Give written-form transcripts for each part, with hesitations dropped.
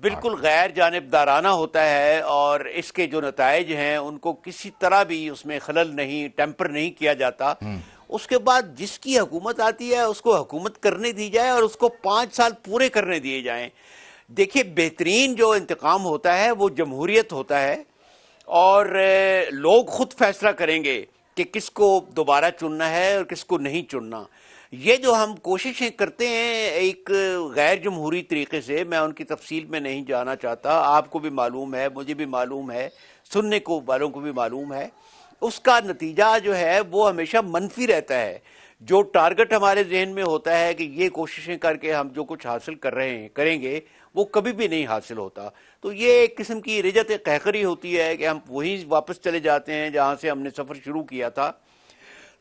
بالکل غیر جانبدارانہ ہوتا ہے، اور اس کے جو نتائج ہیں ان کو کسی طرح بھی اس میں خلل نہیں، ٹیمپر نہیں کیا جاتا. اس کے بعد جس کی حکومت آتی ہے اس کو حکومت کرنے دی جائے، اور اس کو 5 سال پورے کرنے دیے جائیں. دیکھیے، بہترین جو انتقام ہوتا ہے وہ جمہوریت ہوتا ہے، اور لوگ خود فیصلہ کریں گے کہ کس کو دوبارہ چننا ہے اور کس کو نہیں چننا. یہ جو ہم کوششیں کرتے ہیں ایک غیر جمہوری طریقے سے، میں ان کی تفصیل میں نہیں جانا چاہتا، آپ کو بھی معلوم ہے، مجھے بھی معلوم ہے، سننے کو والوں کو بھی معلوم ہے، اس کا نتیجہ جو ہے وہ ہمیشہ منفی رہتا ہے. جو ٹارگٹ ہمارے ذہن میں ہوتا ہے کہ یہ کوششیں کر کے ہم جو کچھ حاصل کر رہے ہیں کریں گے، وہ کبھی بھی نہیں حاصل ہوتا. تو یہ ایک قسم کی رجت قہقری ہوتی ہے کہ ہم وہیں واپس چلے جاتے ہیں جہاں سے ہم نے سفر شروع کیا تھا.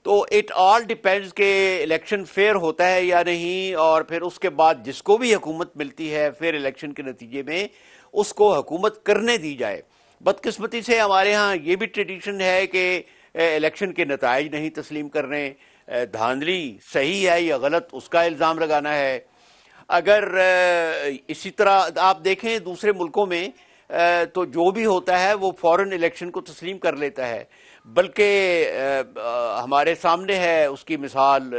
تو اٹ آل ڈیپینڈز کہ الیکشن فیئر ہوتا ہے یا نہیں، اور پھر اس کے بعد جس کو بھی حکومت ملتی ہے فیئر الیکشن کے نتیجے میں اس کو حکومت کرنے دی جائے. بدقسمتی سے ہمارے ہاں یہ بھی ٹریڈیشن ہے کہ الیکشن کے نتائج نہیں تسلیم کرنے، دھاندلی صحیح ہے یا غلط اس کا الزام لگانا ہے. اگر اسی طرح آپ دیکھیں دوسرے ملکوں میں تو جو بھی ہوتا ہے وہ فوراً الیکشن کو تسلیم کر لیتا ہے. بلکہ ہمارے سامنے ہے اس کی مثال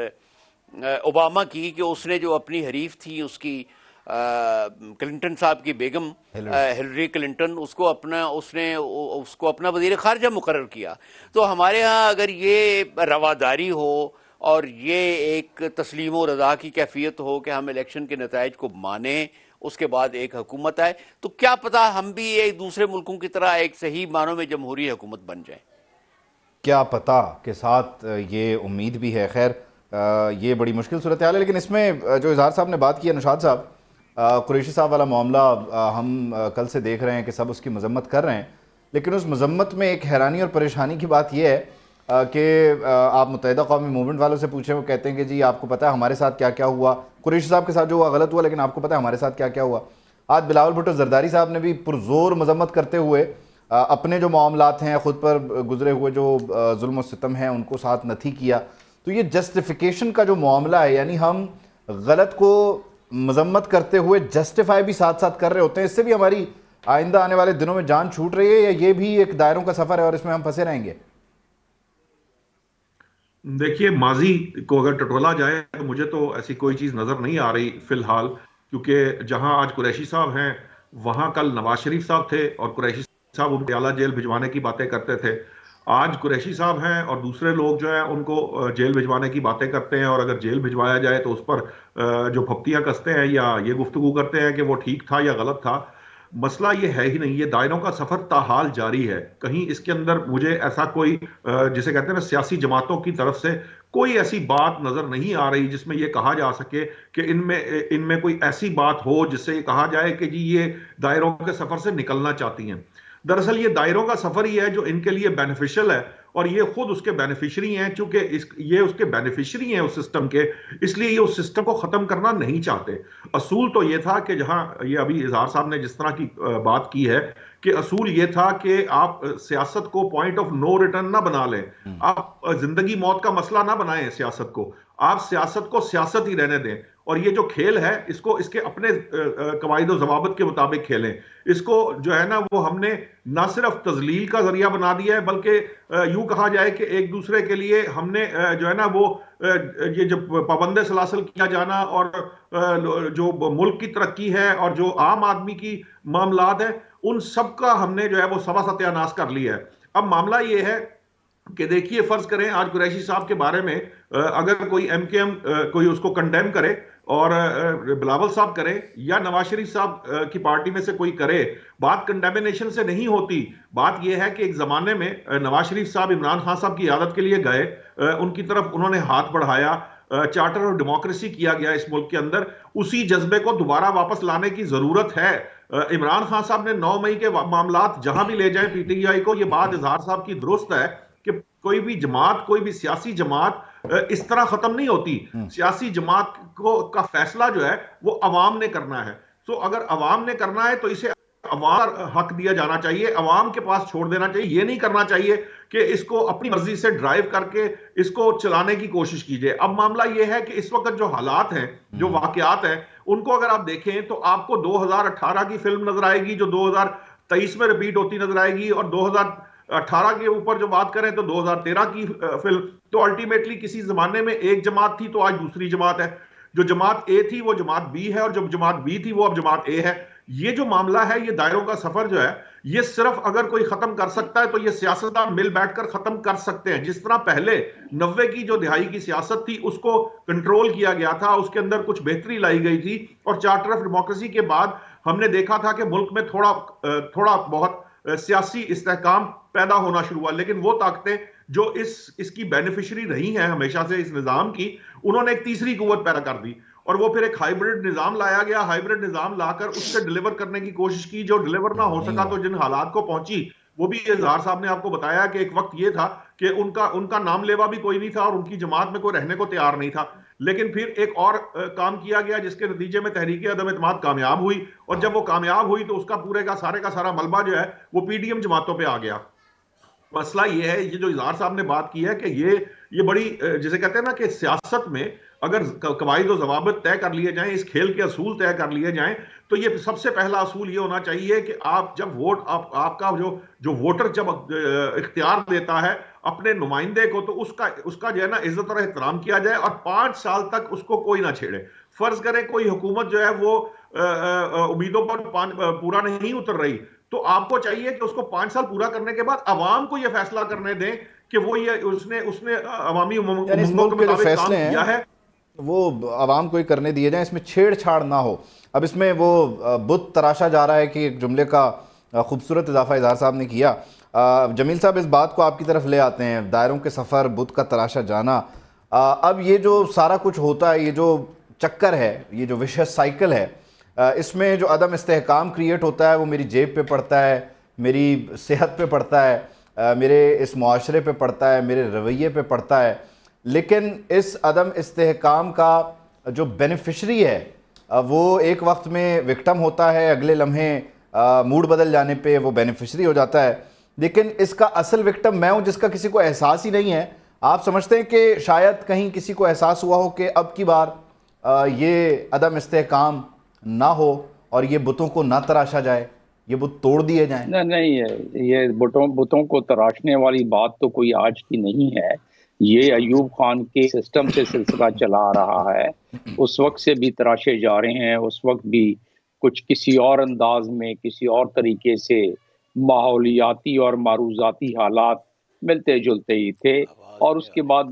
اوباما کی، کہ اس نے جو اپنی حریف تھی اس کی کلنٹن صاحب کی بیگم ہلری کلنٹن، اس کو اپنا وزیر خارجہ مقرر کیا. تو ہمارے ہاں اگر یہ رواداری ہو اور یہ ایک تسلیم و رضا کی کیفیت ہو کہ ہم الیکشن کے نتائج کو مانیں، اس کے بعد ایک حکومت آئے، تو کیا پتہ ہم بھی ایک دوسرے ملکوں کی طرح ایک صحیح معنوں میں جمہوری حکومت بن جائیں. کیا پتہ کے ساتھ یہ امید بھی ہے. خیر یہ بڑی مشکل صورتحال ہے، لیکن اس میں جو اظہار صاحب نے بات کی ہے، نشاط صاحب، قریشی صاحب والا معاملہ ہم کل سے دیکھ رہے ہیں کہ سب اس کی مذمت کر رہے ہیں، لیکن اس مذمت میں ایک حیرانی اور پریشانی کی بات یہ ہے کہ آپ متحدہ قومی موومنٹ والوں سے پوچھیں، وہ کہتے ہیں کہ جی آپ کو پتہ ہے ہمارے ساتھ کیا کیا ہوا، قریشی صاحب کے ساتھ جو ہوا غلط ہوا، لیکن آپ کو پتہ ہے ہمارے ساتھ کیا کیا ہوا. آج بلاول بھٹو زرداری صاحب نے بھی پرزور مذمت کرتے ہوئے اپنے جو معاملات ہیں، خود پر گزرے ہوئے جو ظلم و ستم ہیں، ان کو ساتھ نتھی کیا. تو یہ جسٹیفیکیشن کا جو معاملہ ہے، یعنی ہم غلط کو مذمت کرتے ہوئے جسٹیفائی بھی ساتھ ساتھ کر رہے ہوتے ہیں، اس سے بھی ہماری آئندہ آنے والے دنوں میں جان چھوٹ رہی ہے، یا یہ بھی ایک دائروں کا سفر ہے اور اس میں ہم پھنسے رہیں گے؟ دیکھیے، ماضی کو اگر ٹٹولا جائے تو مجھے تو ایسی کوئی چیز نظر نہیں آ رہی فی الحال، کیونکہ جہاں آج قریشی صاحب ہیں وہاں کل نواز شریف صاحب تھے، اور قریشی صاحب ان کو اعلیٰ جیل بھجوانے کی باتیں کرتے تھے. آج قریشی صاحب ہیں اور دوسرے لوگ جو ہیں ان کو جیل بھجوانے کی باتیں کرتے ہیں، اور اگر جیل بھجوایا جائے تو اس پر جو پھپتیاں کستے ہیں یا یہ گفتگو کرتے ہیں کہ وہ ٹھیک تھا یا غلط تھا. مسئلہ یہ ہے ہی نہیں، یہ دائروں کا سفر تاحال جاری ہے. کہیں اس کے اندر مجھے ایسا کوئی جسے کہتے ہیں نا سیاسی جماعتوں کی طرف سے کوئی ایسی بات نظر نہیں آ رہی جس میں یہ کہا جا سکے کہ ان میں کوئی ایسی بات ہو جس سے یہ کہا جائے کہ جی یہ دائروں کے سفر سے نکلنا چاہتی ہیں. دراصل یہ دائروں کا سفر ہی ہے جو ان کے لیے بینیفیشل ہے، اور یہ خود اس کے بینیفیشری ہیں. چونکہ یہ اس کے بینیفیشری ہیں اس سسٹم کے، اس لیے یہ اس سسٹم کو ختم کرنا نہیں چاہتے. اصول تو یہ تھا کہ جہاں یہ ابھی اظہار صاحب نے جس طرح کی بات کی ہے کہ اصول یہ تھا کہ آپ سیاست کو پوائنٹ آف نو ریٹرن نہ بنا لیں، آپ زندگی موت کا مسئلہ نہ بنائیں سیاست کو، آپ سیاست کو سیاست ہی رہنے دیں، اور یہ جو کھیل ہے اس کے اپنے قواعد و ضوابط کے مطابق کھیلیں. اس کو جو ہے نا وہ ہم نے نہ صرف تذلیل کا ذریعہ بنا دیا ہے، بلکہ یوں کہا جائے کہ ایک دوسرے کے لیے ہم نے جو ہے نا وہ یہ جو پابند سلاسل کیا جانا اور جو ملک کی ترقی ہے اور جو عام آدمی کی معاملات ہیں ان سب کا ہم نے جو ہے وہ سوا ستیہ ناش کر لیا ہے. اب معاملہ یہ ہے کہ دیکھیے، فرض کریں آج قریشی صاحب کے بارے میں اگر کوئی ایم کے ایم کوئی اس کو کنڈیم کرے اور بلاول صاحب کرے یا نواز شریف صاحب کی پارٹی میں سے کوئی کرے، بات کنڈیمنیشن سے نہیں ہوتی. بات یہ ہے کہ ایک زمانے میں نواز شریف صاحب عمران خان صاحب کی عیادت کے لیے گئے، ان کی طرف انہوں نے ہاتھ بڑھایا، چارٹر اور ڈیموکریسی کیا گیا اس ملک کے اندر. اسی جذبے کو دوبارہ واپس لانے کی ضرورت ہے. عمران خان صاحب نے 9 مئی کے معاملات جہاں بھی لے جائیں پی ٹی آئی کو، یہ بات اظہار صاحب کی درست ہے کہ کوئی بھی جماعت، کوئی بھی سیاسی جماعت اس طرح ختم نہیں ہوتی. سیاسی جماعت کا فیصلہ جو ہے وہ عوام نے کرنا ہے. سو اگر عوام نے کرنا ہے تو اسے عوام حق دیا جانا چاہیے، عوام کے پاس چھوڑ دینا چاہیے. یہ نہیں کرنا چاہیے کہ اس کو اپنی مرضی سے ڈرائیو کر کے اس کو چلانے کی کوشش کیجیے. اب معاملہ یہ ہے کہ اس وقت جو حالات ہیں، جو واقعات ہیں، ان کو اگر آپ دیکھیں تو آپ کو 2018 کی فلم نظر آئے گی جو 2023 میں ریپیٹ ہوتی نظر آئے گی، اور 2018 کے اوپر جو بات کریں تو 2013 کی فلم. تو الٹیمیٹلی کسی زمانے میں ایک جماعت تھی تو آج دوسری جماعت ہے. جو جماعت اے تھی وہ جماعت بی ہے، اور جو جماعت بی تھی وہ اب جماعت اے ہے. یہ جو معاملہ ہے، یہ دائروں کا سفر جو ہے، یہ صرف اگر کوئی ختم کر سکتا ہے تو یہ سیاستدان مل بیٹھ کر ختم کر سکتے ہیں. جس طرح پہلے 90 کی جو دہائی کی سیاست تھی اس کو کنٹرول کیا گیا تھا، اس کے اندر کچھ بہتری لائی گئی تھی، اور چارٹر آف ڈیموکریسی کے بعد ہم نے دیکھا تھا کہ ملک میں تھوڑا بہت سیاسی استحکام پیدا ہونا شروع ہوا. لیکن وہ طاقتیں جو اس کی بینیفیشری رہی ہیں ہمیشہ سے اس نظام کی، انہوں نے ایک تیسری قوت پیدا کر دی، اور وہ پھر ایک ہائیبرڈ نظام لایا گیا. ہائیبرڈ نظام لا کر اس سے ڈیلیور کرنے کی کوشش کی، جو ڈیلیور نہ ہو سکا. تو جن حالات کو پہنچی وہ بھی اظہار صاحب نے آپ کو بتایا کہ ایک وقت یہ تھا کہ ان کا نام لیوا بھی کوئی نہیں تھا، اور ان کی جماعت میں کوئی رہنے کو تیار نہیں تھا. لیکن پھر ایک اور کام کیا گیا جس کے نتیجے میں تحریک عدم اعتماد کامیاب ہوئی، اور جب وہ کامیاب ہوئی تو اس کا پورے کا سارا ملبہ جو ہے وہ پی ڈی ایم جماعتوں پہ آ گیا. مسئلہ یہ ہے، یہ جو اظہار صاحب نے بات کی ہے کہ یہ بڑی جسے کہتے ہیں نا کہ سیاست میں اگر قواعد و ضوابط طے کر لیے جائیں، اس کھیل کے اصول طے کر لیے جائیں، تو یہ سب سے پہلا اصول یہ ہونا چاہیے کہ آپ جب آپ کا جو ووٹر جب اختیار دیتا ہے اپنے نمائندے کو، تو اس کا جو ہے نا عزت اور احترام کیا جائے، اور 5 سال تک اس کو کوئی نہ چھیڑے. فرض کریں کوئی حکومت جو ہے وہ امیدوں پر پورا نہیں اتر رہی، تو آپ کو چاہیے کہ اس کو 5 سال پورا کرنے کے بعد عوام کو یہ فیصلہ کرنے دیں کہ وہ اس نے عوامی یعنی اس امنگوں ملک کے کے جو مطابق کام فیصلے کیا ہیں ہے وہ عوام کو ہی کرنے دیے جائیں، اس میں چھیڑ چھاڑ نہ ہو. اب اس میں وہ بت تراشا جا رہا ہے کہ ایک جملے کا خوبصورت اضافہ اظہار صاحب نے کیا. جمیل صاحب اس بات کو آپ کی طرف لے آتے ہیں، دائروں کے سفر، بت کا تراشا جانا. اب یہ جو سارا کچھ ہوتا ہے، یہ جو چکر ہے، یہ جو وشس سائیکل ہے، اس میں جو عدم استحکام کریٹ ہوتا ہے وہ میری جیب پہ پڑتا ہے، میری صحت پہ پڑتا ہے، میرے اس معاشرے پہ پڑتا ہے، میرے رویے پہ پڑتا ہے. لیکن اس عدم استحکام کا جو بینیفیشری ہے وہ ایک وقت میں وکٹم ہوتا ہے، اگلے لمحے موڈ بدل جانے پہ وہ بینیفیشری ہو جاتا ہے. لیکن اس کا اصل وکٹم میں ہوں، جس کا کسی کو احساس ہی نہیں ہے. آپ سمجھتے ہیں کہ شاید کہیں کسی کو احساس ہوا ہو کہ اب کی بار یہ عدم استحکام نہ ہو اور یہ بتوں کو نہ تراشا جائے، یہ بت توڑ دیے جائیں؟ نہیں، یہ بتوں کو تراشنے والی بات تو کوئی آج کی نہیں ہے. یہ ایوب خان کے سسٹم سے سلسلہ چلا آ رہا ہے. اس وقت سے بھی تراشے جا رہے ہیں، اس وقت بھی کچھ کسی اور انداز میں، کسی اور طریقے سے ماحولیاتی اور معروضاتی حالات ملتے جلتے ہی تھے. اور اس کے بعد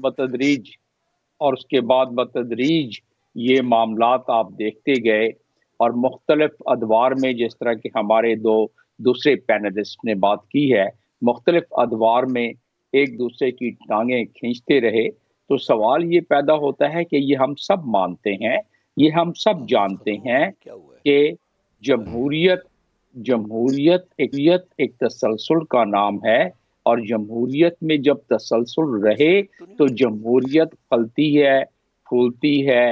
بتدریج یہ معاملات آپ دیکھتے گئے، اور مختلف ادوار میں، جس طرح کہ ہمارے دوسرے پینلسٹ نے بات کی ہے، مختلف ادوار میں ایک دوسرے کی ٹانگیں کھینچتے رہے. تو سوال یہ پیدا ہوتا ہے کہ یہ ہم سب مانتے ہیں، یہ ہم سب جانتے ہیں کہ جمہوریت ایک تسلسل کا نام ہے، اور جمہوریت میں جب تسلسل رہے تو جمہوریت پھلتی ہے، پھولتی ہے،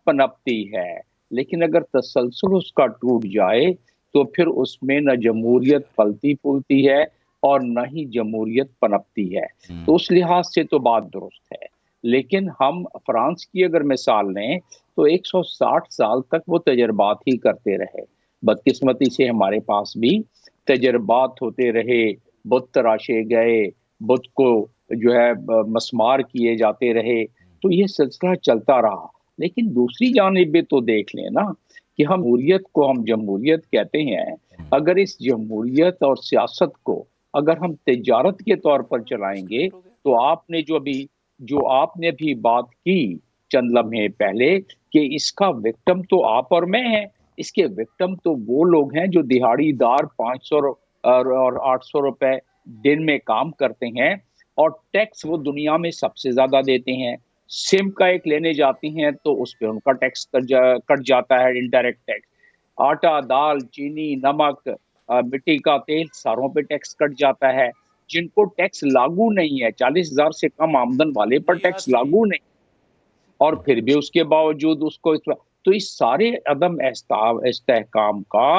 پنپتی ہے. لیکن اگر تسلسل اس کا ٹوٹ جائے تو پھر اس میں نہ جمہوریت پھلتی پھولتی ہے اور نہ ہی جمہوریت پنپتی ہے. تو اس لحاظ سے تو بات درست ہے. لیکن ہم فرانس کی اگر مثال لیں تو 160 سال تک وہ تجربات ہی کرتے رہے. بدقسمتی سے ہمارے پاس بھی تجربات ہوتے رہے، بت تراشے گئے، بت کو جو ہے مسمار کیے جاتے رہے. تو یہ سلسلہ چلتا رہا. لیکن دوسری جانب بھی تو دیکھ لیں نا کہ ہم جمہوریت کہتے ہیں. اگر اس جمہوریت اور سیاست کو اگر ہم تجارت کے طور پر چلائیں گے تو آپ نے بھی بات کی چند لمحے پہلے کہ اس کا وکٹم تو آپ اور میں ہیں. اس کے وکٹم تو وہ لوگ ہیں جو دہاڑی دار 500 اور 800 روپے دن میں کام کرتے ہیں، اور ٹیکس وہ دنیا میں سب سے زیادہ دیتے ہیں. سم کا ایک لینے جاتی ہیں تو اس پہ ان کا ٹیکس کٹ جاتا ہے، انڈائریکٹ ٹیکس. آٹا، دال، چینی، نمک، مٹی کا تیل، ساروں پہ ٹیکس کٹ جاتا ہے. جن کو ٹیکس لاگو نہیں ہے، 40,000 سے کم آمدن والے پر ٹیکس لاگو نہیں، اور پھر بھی اس کے باوجود اس کو تو اس سارے عدم استحکام کا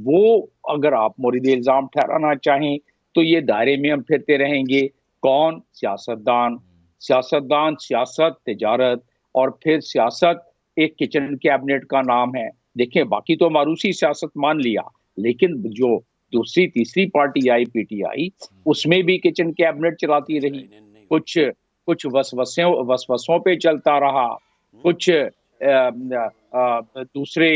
وہ اگر آپ مورد الزام ٹھہرانا چاہیں تو یہ دائرے میں ہم پھرتے رہیں گے. کون؟ سیاستدان. سیاست، تجارت، اور پھر سیاست ایک کچن کیبنٹ کا نام ہے. دیکھیں باقی تو معروسی سیاست مان لیا، لیکن جو دوسری تیسری party I P T I, اس میں بھی کچن کیبنٹ چلاتی رہی. کچھ وسوسوں پہ چلتا رہا، کچھ دوسرے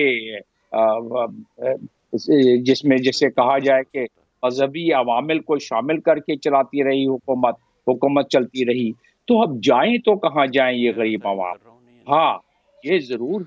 جس میں جسے کہا جائے کہ مذہبی عوامل کو شامل کر کے چلاتی رہی حکومت چلتی رہی. تو اب جائیں تو کہاں جائیں یہ غریب عوام؟ ہاں یہ ضرور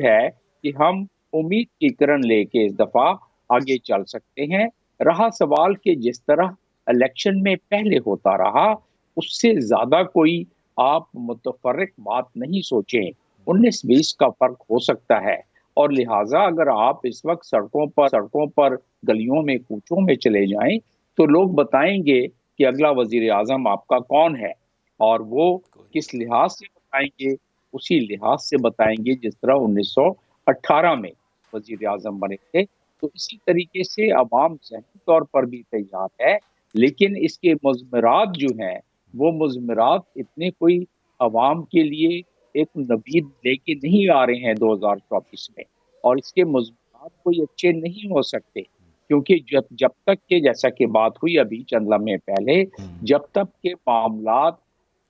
ہے کہ ہم امید کی کرن لے کے اس دفعہ آگے چل سکتے ہیں. رہا سوال کہ جس طرح الیکشن میں پہلے ہوتا رہا، اس سے زیادہ کوئی آپ متفرق بات نہیں سوچیں. 19-20 کا فرق ہو سکتا ہے، اور لہٰذا اگر آپ اس وقت سڑکوں پر گلیوں میں کوچوں میں چلے جائیں تو لوگ بتائیں گے کہ اگلا وزیر اعظم آپ کا کون ہے، اور وہ کس لحاظ سے بتائیں گے؟ اسی لحاظ سے بتائیں گے جس طرح 1918 میں وزیر اعظم بنے تھے. تو اسی طریقے سے عوام ذہنی طور پر بھی تیار ہے، لیکن اس کے مضمرات جو ہیں وہ مضمرات اتنے کوئی عوام کے لیے ایک نوید لے کے نہیں آ رہے ہیں 2024 میں، اور اس کے مضمرات کوئی اچھے نہیں ہو سکتے، کیونکہ جب تک کہ جیسا کہ بات ہوئی ابھی چند لمحے پہلے، جب تک کہ معاملات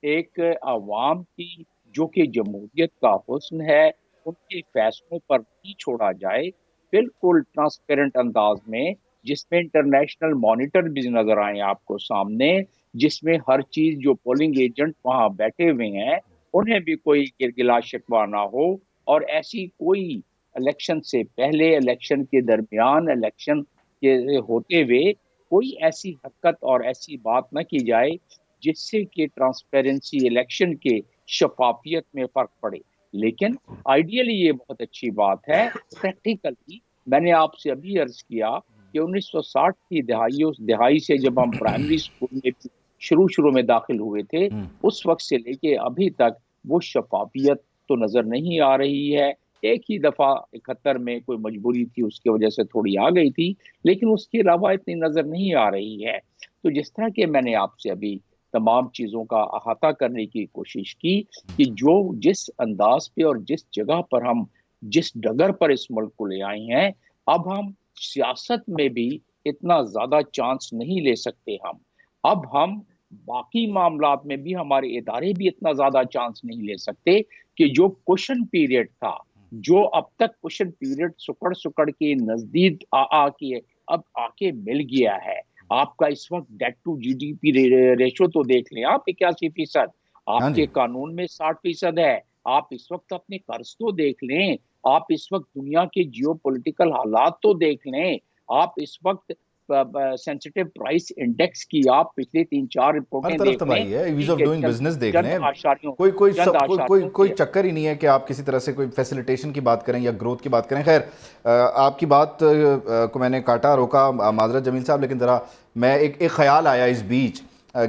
ایک عوام کی جو کہ جمہوریت کا حسن ہے ان کے فیصلوں پر نہیں چھوڑا جائے بالکل ٹرانسپیرنٹ انداز میں، جس میں انٹرنیشنل مانیٹر بھی نظر آئیں آپ کو سامنے، جس میں ہر چیز جو پولنگ ایجنٹ وہاں بیٹھے ہوئے ہیں انہیں بھی کوئی گلا شکوہ نہ ہو، اور ایسی کوئی الیکشن سے پہلے، الیکشن کے درمیان، الیکشن کے ہوتے ہوئے کوئی ایسی حرکت اور ایسی بات نہ کی جائے جس سے کہ ٹرانسپیرنسی الیکشن کے شفافیت میں فرق پڑے. لیکن آئیڈیلی یہ بہت اچھی بات ہے. پریکٹیکلی میں نے آپ سے ابھی عرض کیا کہ 1960 کی دہائی سے جب ہم پرائمری اسکول میں شروع میں داخل ہوئے تھے، اس وقت سے لے کے ابھی تک وہ شفافیت تو نظر نہیں آ رہی ہے. ایک ہی دفعہ 71 میں کوئی مجبوری تھی، اس کی وجہ سے تھوڑی آ گئی تھی، لیکن اس کے علاوہ اتنی نظر نہیں آ رہی ہے. تو جس طرح کہ میں نے آپ سے ابھی تمام چیزوں کا احاطہ کرنے کی کوشش کی کہ جس انداز پہ اور جس جگہ پر ہم جس ڈگر پر اس ملک کو لے آئے ہیں، اب ہم سیاست میں بھی اتنا زیادہ چانس نہیں لے سکتے. اب ہم باقی معاملات میں بھی ہمارے ادارے بھی اتنا زیادہ چانس نہیں لے سکتے کہ جو کوشن پیریڈ تھا، جو اب تک کوشن پیریڈ سکڑ کے نزدیک اب آ کے مل گیا ہے. آپ کا اس وقت debt to G D P ratio تو دیکھ لیں آپ، 81%، آپ کے قانون میں 60% ہے. آپ اس وقت اپنے قرض تو دیکھ لیں، آپ اس وقت دنیا کے جیو پولیٹیکل حالات تو دیکھ لیں، آپ اس وقت سینسٹیو پرائس انڈیکس کی آپ پچھلے 3-4 رپورٹیں ہر طرف دیکھ لیں، تباہی ہے. ایز آف ڈوئنگ بزنس دیکھ لیں، کوئی کوئی چکر ہی نہیں ہے کہ آپ کسی طرح سے کوئی فیسیلیٹیشن کی بات کریں یا گروتھ کی بات کریں. خیر آپ کی بات کو میں نے کاٹا روکا، معذرت جمیل صاحب، لیکن ذرا میں ایک خیال آیا اس بیچ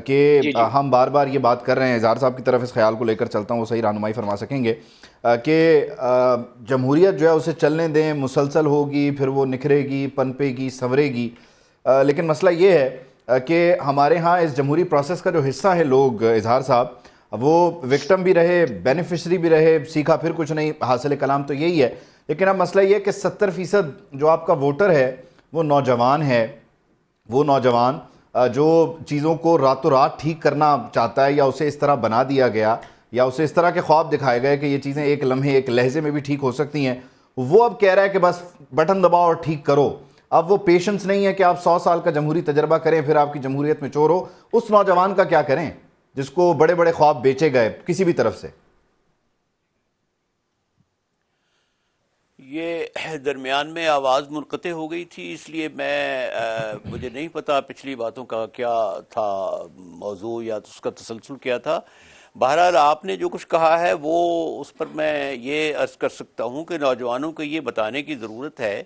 کہ ہم بار بار یہ بات کر رہے ہیں، اظہار صاحب کی طرف اس خیال کو لے کر چلتا ہوں، وہ صحیح رہنمائی فرما سکیں گے کہ جمہوریت جو ہے اسے چلنے دیں، مسلسل ہوگی، پھر وہ نکھرے گی، پنپے گی، سنورے گی. لیکن مسئلہ یہ ہے کہ ہمارے ہاں اس جمہوری پروسیس کا جو حصہ ہے لوگ، اظہار صاحب، وہ وکٹم بھی رہے، بینیفیشری بھی رہے، سیکھا پھر کچھ نہیں، حاصل کلام تو یہی ہے. لیکن اب مسئلہ یہ ہے کہ 70% جو آپ کا ووٹر ہے وہ نوجوان ہے. وہ نوجوان جو چیزوں کو راتوں رات ٹھیک کرنا چاہتا ہے، یا اسے اس طرح بنا دیا گیا، یا اسے اس طرح کے خواب دکھائے گئے کہ یہ چیزیں ایک لمحے، ایک لہجے میں بھی ٹھیک ہو سکتی ہیں، وہ اب کہہ رہا ہے کہ بس بٹن دباؤ اور ٹھیک کرو. اب وہ پیشنس نہیں ہے کہ آپ 100 سال کا جمہوری تجربہ کریں پھر آپ کی جمہوریت میں چور ہو. اس نوجوان کا کیا کریں جس کو بڑے بڑے خواب بیچے گئے کسی بھی طرف سے؟ یہ درمیان میں آواز منقطع ہو گئی تھی، اس لیے مجھے نہیں پتا پچھلی باتوں کا کیا تھا موضوع یا اس کا تسلسل کیا تھا. بہرحال آپ نے جو کچھ کہا ہے وہ اس پر میں یہ عرض کر سکتا ہوں کہ نوجوانوں کو یہ بتانے کی ضرورت ہے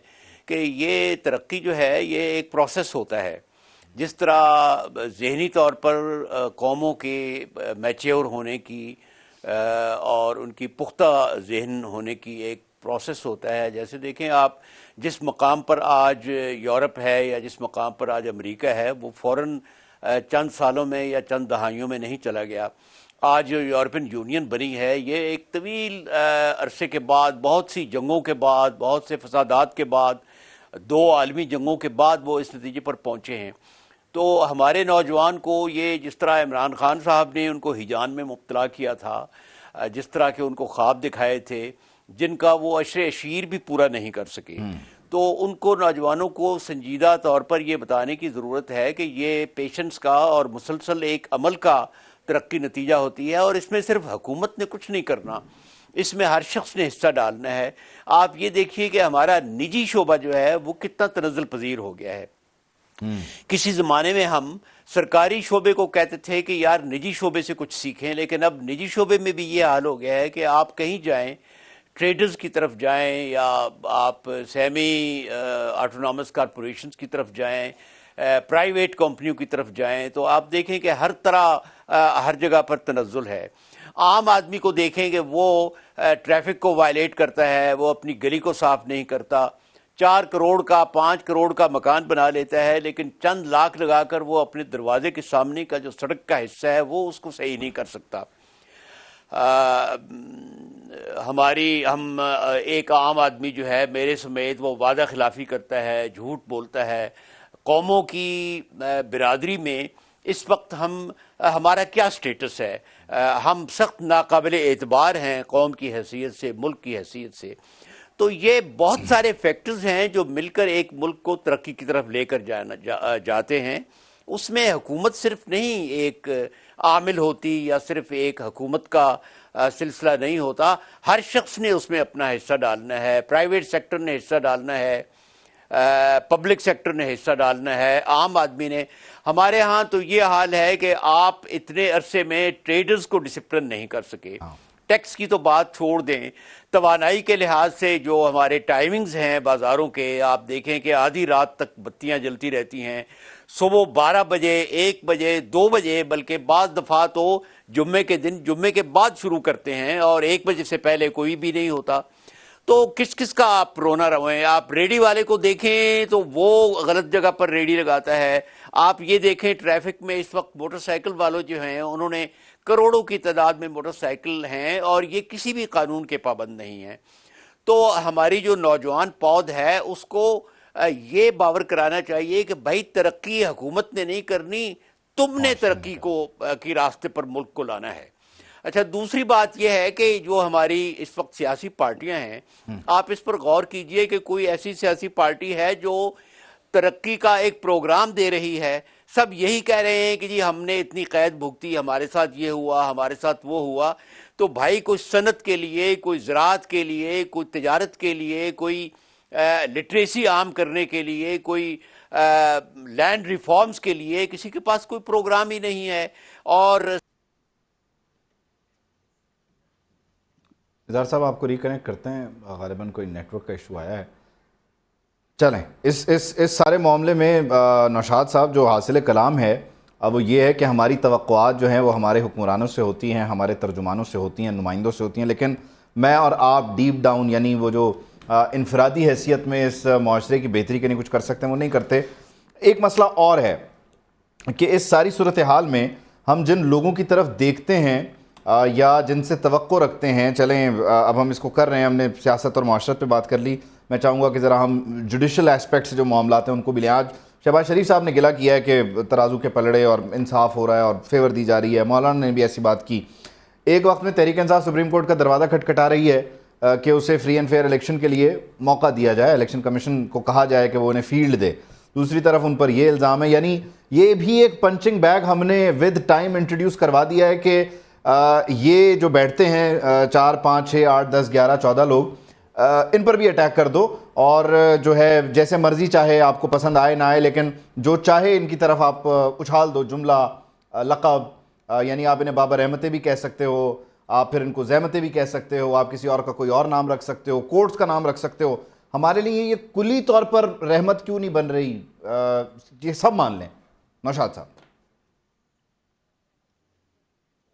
کہ یہ ترقی جو ہے یہ ایک پروسیس ہوتا ہے. جس طرح ذہنی طور پر قوموں کے میچیور ہونے کی اور ان کی پختہ ذہن ہونے کی ایک پروسیس ہوتا ہے. جیسے دیکھیں آپ جس مقام پر آج یورپ ہے یا جس مقام پر آج امریکہ ہے وہ فوراً چند سالوں میں یا چند دہائیوں میں نہیں چلا گیا. آج جو یورپین یونین بنی ہے یہ ایک طویل عرصے کے بعد، بہت سی جنگوں کے بعد، بہت سے فسادات کے بعد، 2 عالمی جنگوں کے بعد وہ اس نتیجے پر پہنچے ہیں. تو ہمارے نوجوان کو یہ جس طرح عمران خان صاحب نے ان کو ہیجان میں مبتلا کیا تھا، جس طرح کے ان کو خواب دکھائے تھے جن کا وہ عشر عشیر بھی پورا نہیں کر سکے، تو ان کو نوجوانوں کو سنجیدہ طور پر یہ بتانے کی ضرورت ہے کہ یہ پیشنس کا اور مسلسل ایک عمل کا ترقی نتیجہ ہوتی ہے، اور اس میں صرف حکومت نے کچھ نہیں کرنا، اس میں ہر شخص نے حصہ ڈالنا ہے. آپ یہ دیکھیے کہ ہمارا نجی شعبہ جو ہے وہ کتنا تنزل پذیر ہو گیا ہے. کسی زمانے میں ہم سرکاری شعبے کو کہتے تھے کہ یار نجی شعبے سے کچھ سیکھیں، لیکن اب نجی شعبے میں بھی یہ حال ہو گیا ہے کہ آپ کہیں جائیں، ٹریڈرز کی طرف جائیں یا آپ سیمی آٹونامس کارپوریشنز کی طرف جائیں، پرائیویٹ کمپنیوں کی طرف جائیں، تو آپ دیکھیں کہ ہر طرح ہر جگہ پر تنزل ہے. عام آدمی کو دیکھیں کہ وہ ٹریفک کو وائلیٹ کرتا ہے، وہ اپنی گلی کو صاف نہیں کرتا، 4 کروڑ کا 5 کروڑ کا مکان بنا لیتا ہے، لیکن چند لاکھ لگا کر وہ اپنے دروازے کے سامنے کا جو سڑک کا حصہ ہے وہ اس کو صحیح نہیں کر سکتا. ہم ایک عام آدمی جو ہے میرے سمیت وہ وعدہ خلافی کرتا ہے، جھوٹ بولتا ہے. قوموں کی برادری میں اس وقت ہمارا کیا سٹیٹس ہے؟ ہم سخت ناقابل اعتبار ہیں قوم کی حیثیت سے، ملک کی حیثیت سے. تو یہ بہت سارے فیکٹرز ہیں جو مل کر ایک ملک کو ترقی کی طرف لے کر جاتے ہیں. اس میں حکومت صرف نہیں ایک عامل ہوتی یا صرف ایک حکومت کا سلسلہ نہیں ہوتا، ہر شخص نے اس میں اپنا حصہ ڈالنا ہے. پرائیویٹ سیکٹر نے حصہ ڈالنا ہے، پبلک سیکٹر نے حصہ ڈالنا ہے، عام آدمی نے. ہمارے ہاں تو یہ حال ہے کہ آپ اتنے عرصے میں ٹریڈرز کو ڈسپلن نہیں کر سکے. ٹیکس کی تو بات چھوڑ دیں، توانائی کے لحاظ سے جو ہمارے ٹائمنگز ہیں بازاروں کے، آپ دیکھیں کہ آدھی رات تک بتیاں جلتی رہتی ہیں، صبح 12 بجے 1 بجے 2 بجے، بلکہ بعض دفعہ تو جمعے کے دن جمعے کے بعد شروع کرتے ہیں اور 1 بجے سے پہلے کوئی بھی نہیں ہوتا. تو کس کا آپ رونا روئیں؟ آپ ریڈی والے کو دیکھیں تو وہ غلط جگہ پر ریڈی لگاتا ہے. آپ یہ دیکھیں ٹریفک میں اس وقت موٹر سائیکل والوں جو ہیں انہوں نے کروڑوں کی تعداد میں موٹر سائیکل ہیں اور یہ کسی بھی قانون کے پابند نہیں ہیں. تو ہماری جو نوجوان پود ہے اس کو یہ باور کرانا چاہیے کہ بھائی ترقی حکومت نے نہیں کرنی، تم نے ترقی کی راستے پر ملک کو لانا ہے. اچھا، دوسری بات یہ ہے کہ جو ہماری اس وقت سیاسی پارٹیاں ہیں، آپ اس پر غور کیجئے کہ کوئی ایسی سیاسی پارٹی ہے جو ترقی کا ایک پروگرام دے رہی ہے. سب یہی کہہ رہے ہیں کہ جی ہم نے اتنی قید بھگتی، ہمارے ساتھ یہ ہوا، ہمارے ساتھ وہ ہوا. تو بھائی کوئی صنعت کے لیے، کوئی زراعت کے لیے، کوئی تجارت کے لیے، کوئی لٹریسی عام کرنے کے لیے، کوئی لینڈ ریفارمز کے لیے کسی کے پاس کوئی پروگرام ہی نہیں ہے. اور نثار صاحب آپ کو ریکنیکٹ کرتے ہیں، غالباً کوئی نیٹ ورک کا ایشو آیا ہے. چلیں اس سارے معاملے میں نوشاد صاحب جو حاصل کلام ہے اب وہ یہ ہے کہ ہماری توقعات جو ہیں وہ ہمارے حکمرانوں سے ہوتی ہیں، ہمارے ترجمانوں سے ہوتی ہیں، نمائندوں سے ہوتی ہیں، لیکن میں اور آپ ڈیپ ڈاؤن یعنی وہ جو انفرادی حیثیت میں اس معاشرے کی بہتری کے لیے کچھ کر سکتے ہیں وہ نہیں کرتے. ایک مسئلہ اور ہے کہ اس ساری صورتحال میں ہم جن لوگوں کی طرف دیکھتے ہیں یا جن سے توقع رکھتے ہیں، چلیں اب ہم اس کو کر رہے ہیں، ہم نے سیاست اور معاشرت پہ بات کر لی، میں چاہوں گا کہ ذرا ہم جوڈیشل ایسپیکٹ سے جو معاملات ہیں ان کو بھی لیں. آج شہباز شریف صاحب نے گلہ کیا ہے کہ ترازو کے پلڑے اور انصاف ہو رہا ہے اور فیور دی جا رہی ہے. مولانا نے بھی ایسی بات کی. ایک وقت میں تحریک انصاف سپریم کورٹ کا دروازہ کھٹکھٹا رہی ہے کہ اسے فری اینڈ فیئر الیکشن کے لیے موقع دیا جائے، الیکشن کمیشن کو کہا جائے کہ وہ انہیں فیلڈ دے. دوسری طرف ان پر یہ الزام ہے، یعنی یہ بھی ایک پنچنگ بیگ ہم نے ود ٹائم انٹروڈیوس کروا دیا ہے کہ یہ جو بیٹھتے ہیں 4 5 6 8 10 11 14 لوگ، ان پر بھی اٹیک کر دو اور جو ہے جیسے مرضی چاہے آپ کو پسند آئے نہ آئے، لیکن جو چاہے ان کی طرف آپ اچھال دو جملہ، لقب، یعنی آپ انہیں بابر احمدیں بھی کہہ سکتے ہو، آپ پھر ان کو زحمتیں بھی کہہ سکتے ہو، آپ کسی اور کا کوئی اور نام رکھ سکتے ہو، کورٹس کا نام رکھ سکتے ہو. ہمارے لیے یہ کلی طور پر رحمت کیوں نہیں بن رہی؟ یہ سب مان لیں. نوشاد صاحب.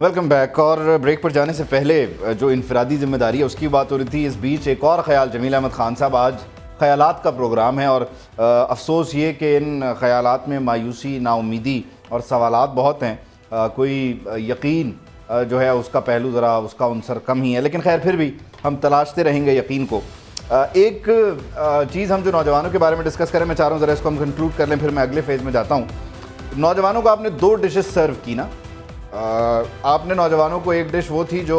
Welcome back. اور بریک پر جانے سے پہلے جو انفرادی ذمہ داری ہے اس کی بات ہو رہی تھی. اس بیچ ایک اور خیال, جمیل احمد خان صاحب, آج خیالات کا پروگرام ہے اور افسوس یہ کہ ان خیالات میں مایوسی, نا امیدی اور سوالات بہت ہیں. کوئی یقین جو ہے اس کا پہلو ذرا اس کا عنصر کم ہی ہے, لیکن خیر پھر بھی ہم تلاشتے رہیں گے یقین کو. ایک چیز ہم جو نوجوانوں کے بارے میں ڈسکس کریں, میں چاہ رہا ہوں ذرا اس کو ہم کنکلوڈ کر لیں, پھر میں اگلے فیز میں جاتا ہوں. نوجوانوں کو آپ نے 2 ڈشز سرو کی نا. آپ نے نوجوانوں کو ایک ڈش وہ تھی جو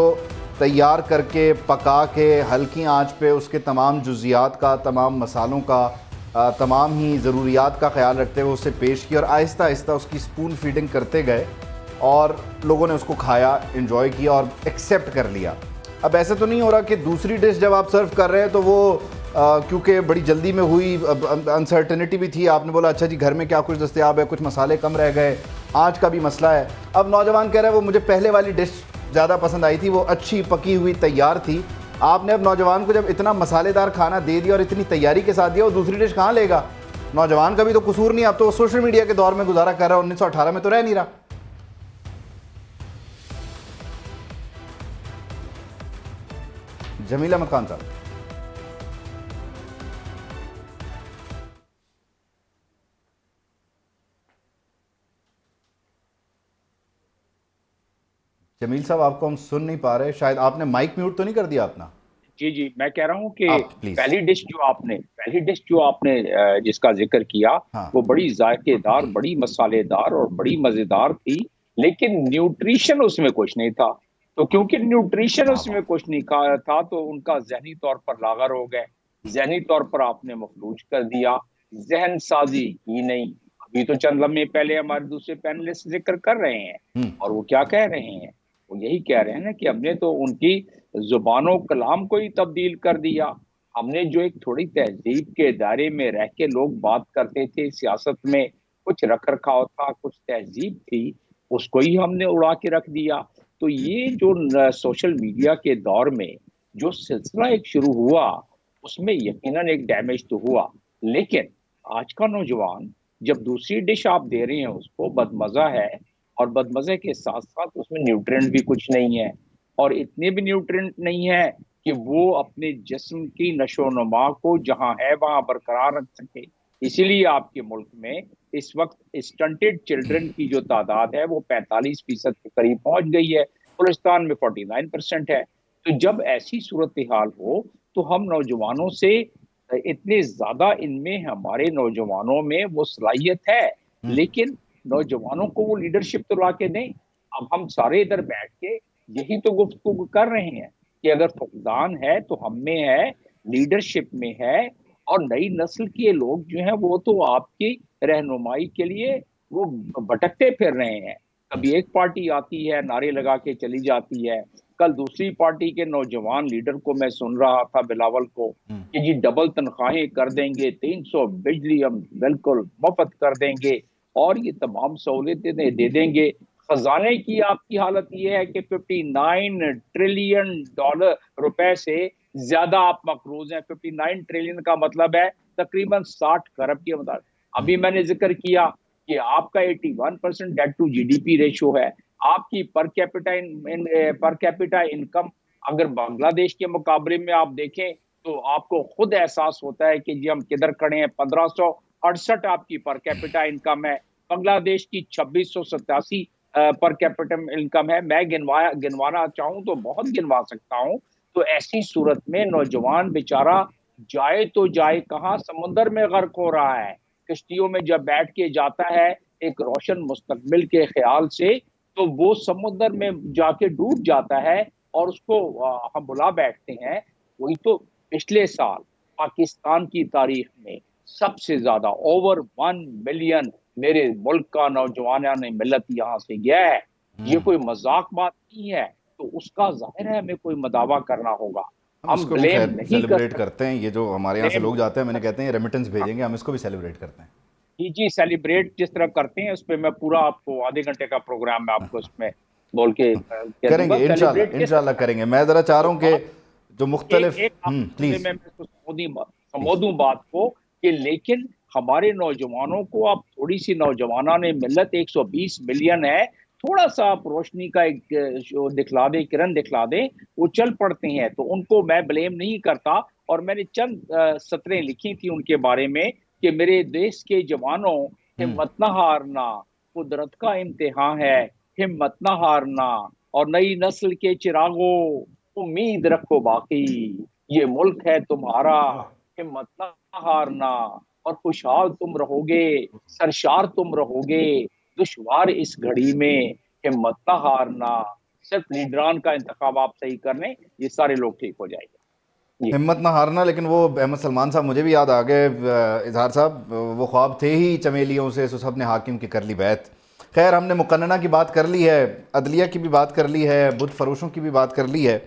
تیار کر کے, پکا کے, ہلکی آنچ پہ اس کے تمام جزیات کا, تمام مسالوں کا, تمام ہی ضروریات کا خیال رکھتے ہوئے اسے پیش کی, اور آہستہ آہستہ اس کی سپون فیڈنگ کرتے گئے اور لوگوں نے اس کو کھایا, انجوائے کیا اور ایکسیپٹ کر لیا. اب ایسا تو نہیں ہو رہا کہ دوسری ڈش جب آپ سرو کر رہے ہیں تو وہ کیونکہ بڑی جلدی میں ہوئی, انسرٹنٹی بھی تھی, آپ نے بولا اچھا جی گھر میں کیا کچھ دستیاب ہے, کچھ مسالے کم رہ گئے, آنچ کا بھی مسئلہ ہے. اب نوجوان کہہ رہے ہیں وہ مجھے پہلے والی ڈش زیادہ پسند آئی تھی, وہ اچھی پکی ہوئی تیار تھی. آپ نے اب نوجوان کو جب اتنا مسالے دار کھانا دے دیا اور اتنی تیاری کے ساتھ دیا, وہ دوسری ڈش کہاں لے گا؟ نوجوان کا بھی تو قصور نہیں, اب تو وہ سوشل میڈیا کے دور میں گزارا کر رہا ہے, 1918 میں تو رہ نہیں رہا. جمیل احمد خان صاحب. جمیل صاحب آپ کو ہم سن نہیں پا رہے, شاید آپ نے مائک میوٹ تو نہیں کر دیا اپنا؟ جی میں کہہ رہا ہوں کہ پہلی ڈش جو آپ نے جس کا ذکر کیا وہ بڑی ذائقے دار, بڑی مسالے دار اور بڑی مزیدار تھی, لیکن نیوٹریشن اس میں کچھ نہیں تھا. تو کیونکہ نیوٹریشن اس میں کچھ نہیں تھا تو ان کا ذہنی طور پر لاغر ہو گئے, ذہنی طور پر آپ نے مفلوج کر دیا, ذہن سازی ہی نہیں. ابھی تو چند لمحے پہلے ہمارے دوسرے پینلسٹ ذکر کر رہے ہیں اور وہ کیا کہہ رہے ہیں, وہ یہی کہہ رہے ہیں نا کہ ہم نے تو ان کی زبان و کلام کو ہی تبدیل کر دیا. ہم نے جو ایک تھوڑی تہذیب کے دائرے میں رہ کے لوگ بات کرتے تھے, سیاست میں کچھ رکھ رکھاؤ تھا, کچھ تہذیب تھی, اس کو ہی ہم نے اڑا کے رکھ دیا. تو یہ جو سوشل میڈیا کے دور میں جو سلسلہ ایک شروع ہوا اس میں یقیناً ایک ڈیمیج تو ہوا, لیکن آج کا نوجوان جب دوسری ڈش آپ دے رہے ہیں اس کو بدمزہ ہے, اور بدمزے کے ساتھ ساتھ اس میں نیوٹرینٹ بھی کچھ نہیں ہے, اور اتنے بھی نیوٹرینٹ نہیں ہے کہ وہ اپنے جسم کی نشو و نما کو جہاں ہے وہاں برقرار رکھ سکے. اسی لیے آپ کے ملک میں اس وقت اسٹنٹڈ چلڈرن کی جو تعداد ہے وہ 45% کے قریب پہنچ گئی ہے, بلوچستان میں 49% ہے. تو جب ایسی صورتحال ہو تو ہم نوجوانوں سے اتنے زیادہ, ان میں ہمارے نوجوانوں میں وہ صلاحیت ہے, لیکن نوجوانوں کو وہ لیڈرشپ تو لا کے دیں. اب ہم سارے ادھر بیٹھ کے یہی تو گفتگو کر رہے ہیں کہ اگر فقدان ہے تو ہم میں ہے, لیڈرشپ میں ہے, اور نئی نسل کے لوگ جو ہیں وہ تو آپ کی رہنمائی کے لیے وہ بھٹکتے پھر رہے ہیں. کبھی ایک پارٹی آتی ہے نعرے لگا کے چلی جاتی ہے, کل دوسری پارٹی کے نوجوان لیڈر کو میں سن رہا تھا, بلاول کو, کہ جی ڈبل تنخواہیں کر دیں گے, 300 بجلی ہم بالکل مفت کر دیں گے, اور یہ تمام سہولتیں دے دیں گے. خزانے کی آپ کی حالت یہ ہے کہ 59 ٹریلین روپے سے زیادہ آپ مقروض ہیں. 59 ٹریلین کا مطلب ہے تقریباً 60 کروڑ کے مطابق. ابھی میں نے ذکر کیا کہ آپ کا 81% debt to G D P ratio ہے. آپ کی پر کیپیٹا انکم اگر بنگلہ دیش کے مقابلے میں آپ دیکھیں تو آپ کو خود احساس ہوتا ہے کہ جی ہم کدھر کھڑے ہیں. 1568 آپ کی پر کیپیٹا انکم ہے, بنگلہ دیش کی 2687 پر کیپیٹا انکم ہے. میں گنوانا چاہوں تو بہت گنوا سکتا ہوں. تو ایسی صورت میں نوجوان بیچارہ جائے تو جائے کہاں, سمندر میں غرق ہو رہا ہے. کشتیوں میں جب بیٹھ کے جاتا ہے ایک روشن مستقبل کے خیال سے, تو وہ سمندر میں جا کے ڈوب جاتا ہے, اور اس کو ہم بلا بیٹھتے ہیں. وہی تو پچھلے سال پاکستان کی تاریخ میں سب سے زیادہ اوور 1 ملین میرے ملک کا نوجوانان ملت یہاں سے گیا ہے. یہ کوئی مذاق بات نہیں ہے. تو اس کا ظاہر ہے ہمیں کوئی مداوع کرنا ہوگا. ہم اس کو بھی سیلیبریٹ کرتے ہیں, یہ جو ہمارے یہاں سے لوگ جاتے ہیں میں نے کہتے ہیں ریمیٹنس بھیجیں گے, ہم اس کو بھی سیلیبریٹ کرتے ہیں. جی سیلیبریٹ جس طرح کرتے ہیں اس پہ میں پورا آپ کو آدھے گھنٹے کا پروگرام میں آپ کو اس میں بول کے کریں گے انشاءاللہ کریں گے. میں ذرا چاہ رہا ہوں کہ جو مختلف پلیز میں سمودوں بات کو کہ لیکن ہمارے نوجوانوں کو اب تھوڑی سی نوجوانان ملت 120 ملین ہے تھوڑا سا آپ روشنی کا ایک دکھلا دیں، کرن دکھلا دیں، وہ چل پڑتے ہیں. تو ان کو میں بلیم نہیں کرتا. اور میں نے چند سطریں لکھی تھی ان کے بارے میں کہ میرے دیش کے جوانوں، ہمت نہ ہارنا، قدرت کا امتحان ہے، ہمت نہ ہارنا. اور نئی نسل کے چراغوں، امید رکھو باقی، یہ ملک ہے تمہارا، ہمت نہ ہارنا. اور خوشحال تم رہو گے، سرشار تم رہو گے، دشوار اس گھڑی میں، ہمت نہ ہارنا. صرف لیڈران کا انتخاب آپ صحیح کر لیں، یہ سارے لوگ ٹھیک ہو جائیں گے. ہمت نہ ہارنا. لیکن وہ احمد سلمان صاحب مجھے بھی یاد آ گئے اظہار صاحب، وہ خواب تھے ہی چمیلیوں سے سو سب نے حاکم کی کر لی بیعت. خیر ہم نے مقننہ کی بات کر لی ہے، عدلیہ کی بھی بات کر لی ہے، بت فروشوں کی بھی بات کر لی ہے.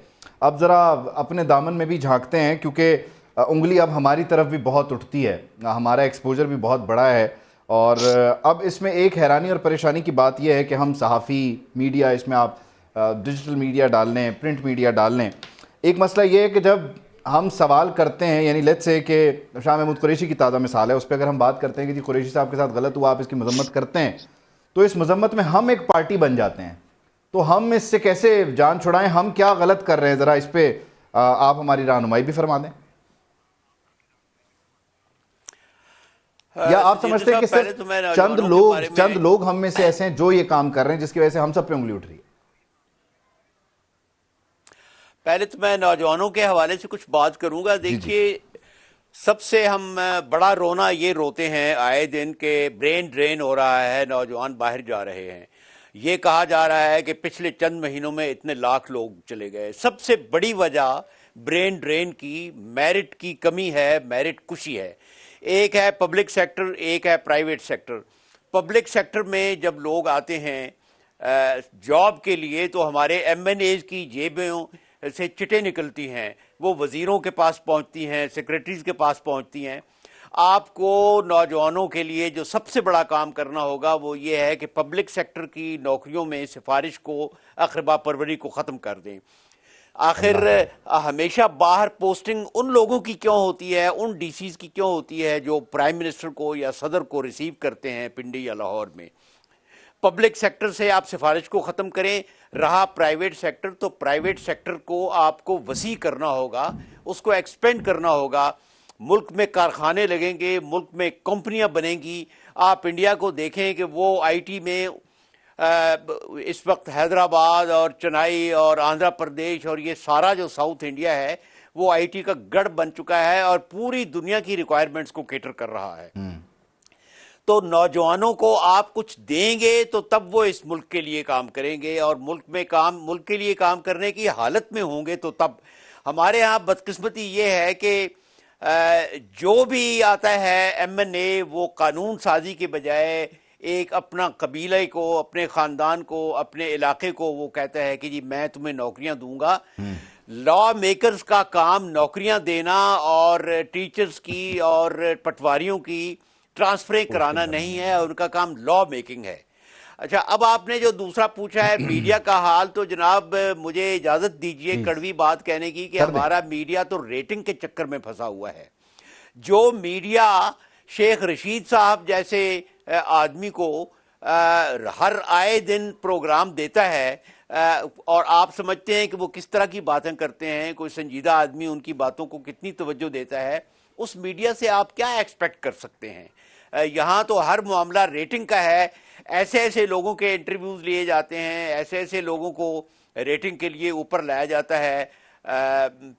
اب ذرا اپنے دامن میں بھی جھانکتے ہیں، کیونکہ انگلی اب ہماری طرف بھی بہت اٹھتی ہے، ہمارا ایکسپوجر بھی بہت بڑا ہے. اور اب اس میں ایک حیرانی اور پریشانی کی بات یہ ہے کہ ہم صحافی میڈیا، اس میں آپ ڈیجیٹل میڈیا ڈال لیں، پرنٹ میڈیا ڈال لیں. ایک مسئلہ یہ ہے کہ جب ہم سوال کرتے ہیں، یعنی لیٹس سے کہ شاہ محمود قریشی کی تازہ مثال ہے، اس پہ اگر ہم بات کرتے ہیں کہ جی قریشی صاحب کے ساتھ غلط ہوا، آپ اس کی مذمت کرتے ہیں، تو اس مذمت میں ہم ایک پارٹی بن جاتے ہیں. تو ہم اس سے کیسے جان چھڑائیں؟ ہم کیا غلط کر رہے ہیں؟ ذرا اس پہ آپ ہماری رہنمائی بھی فرما دیں. یا آپ سمجھتے ہیں کہ صرف چند لوگ ہم میں سے ایسے ہیں جو یہ کام کر رہے ہیں جس کی وجہ سے ہم سب پہ انگلی اٹھ رہی ہے؟ پہلے تو میں نوجوانوں کے حوالے سے کچھ بات کروں گا. دیکھیے سب سے ہم بڑا رونا یہ روتے ہیں آئے دن کہ برین ڈرین ہو رہا ہے، نوجوان باہر جا رہے ہیں. یہ کہا جا رہا ہے کہ پچھلے چند مہینوں میں اتنے لاکھ لوگ چلے گئے. سب سے بڑی وجہ برین ڈرین کی میرٹ کی کمی ہے، میرٹ کشی ہے. ایک ہے پبلک سیکٹر، ایک ہے پرائیویٹ سیکٹر. پبلک سیکٹر میں جب لوگ آتے ہیں جاب کے لیے تو ہمارے ایم این ایز کی جیبوں سے چٹیں نکلتی ہیں، وہ وزیروں کے پاس پہنچتی ہیں، سیکریٹریز کے پاس پہنچتی ہیں. آپ کو نوجوانوں کے لیے جو سب سے بڑا کام کرنا ہوگا وہ یہ ہے کہ پبلک سیکٹر کی نوکریوں میں سفارش کو، اقربا پروری کو ختم کر دیں. آخر ہمیشہ باہر پوسٹنگ ان لوگوں کی کیوں ہوتی ہے، ان ڈی سیز کی کیوں ہوتی ہے جو پرائم منسٹر کو یا صدر کو ریسیو کرتے ہیں پنڈی یا لاہور میں؟ پبلک سیکٹر سے آپ سفارش کو ختم کریں. رہا پرائیویٹ سیکٹر، تو پرائیویٹ سیکٹر کو آپ کو وسیع کرنا ہوگا، اس کو ایکسپینڈ کرنا ہوگا. ملک میں کارخانے لگیں گے، ملک میں کمپنیاں بنیں گی. آپ انڈیا کو دیکھیں کہ وہ آئی ٹی میں اس وقت حیدرآباد اور چنائی اور آندھرا پردیش اور یہ سارا جو ساؤتھ انڈیا ہے وہ آئی ٹی کا گڑھ بن چکا ہے اور پوری دنیا کی ریکوائرمنٹس کو کیٹر کر رہا ہے. تو نوجوانوں کو آپ کچھ دیں گے تو تب وہ اس ملک کے لیے کام کریں گے، اور ملک کے لیے کام کرنے کی حالت میں ہوں گے تو تب. ہمارے ہاں بدقسمتی یہ ہے کہ جو بھی آتا ہے ایم این اے وہ قانون سازی کے بجائے ایک اپنا قبیلے کو، اپنے خاندان کو، اپنے علاقے کو وہ کہتا ہے کہ جی میں تمہیں نوکریاں دوں گا. لا میکرز کا کام نوکریاں دینا اور ٹیچرز کی اور پٹواریوں کی ٹرانسفریں کرانا نہیں ہے، ان کا کام لا میکنگ ہے. اچھا اب آپ نے جو دوسرا پوچھا ہے میڈیا کا حال، تو جناب مجھے اجازت دیجئے کڑوی بات کہنے کی کہ ہمارا میڈیا تو ریٹنگ کے چکر میں پھنسا ہوا ہے. جو میڈیا شیخ رشید صاحب جیسے آدمی کو ہر آئے دن پروگرام دیتا ہے اور آپ سمجھتے ہیں کہ وہ کس طرح کی باتیں کرتے ہیں، کوئی سنجیدہ آدمی ان کی باتوں کو کتنی توجہ دیتا ہے، اس میڈیا سے آپ کیا ایکسپیکٹ کر سکتے ہیں؟ یہاں تو ہر معاملہ ریٹنگ کا ہے. ایسے ایسے لوگوں کے انٹرویوز لیے جاتے ہیں، ایسے ایسے لوگوں کو ریٹنگ کے لیے اوپر لایا جاتا ہے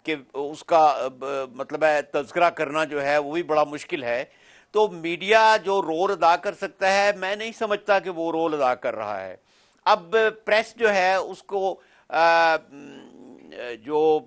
کہ اس کا مطلب ہے تذکرہ کرنا جو ہے وہ بھی بڑا مشکل ہے. تو میڈیا جو رول ادا کر سکتا ہے میں نہیں سمجھتا کہ وہ رول ادا کر رہا ہے. اب پریس جو ہے اس کو جو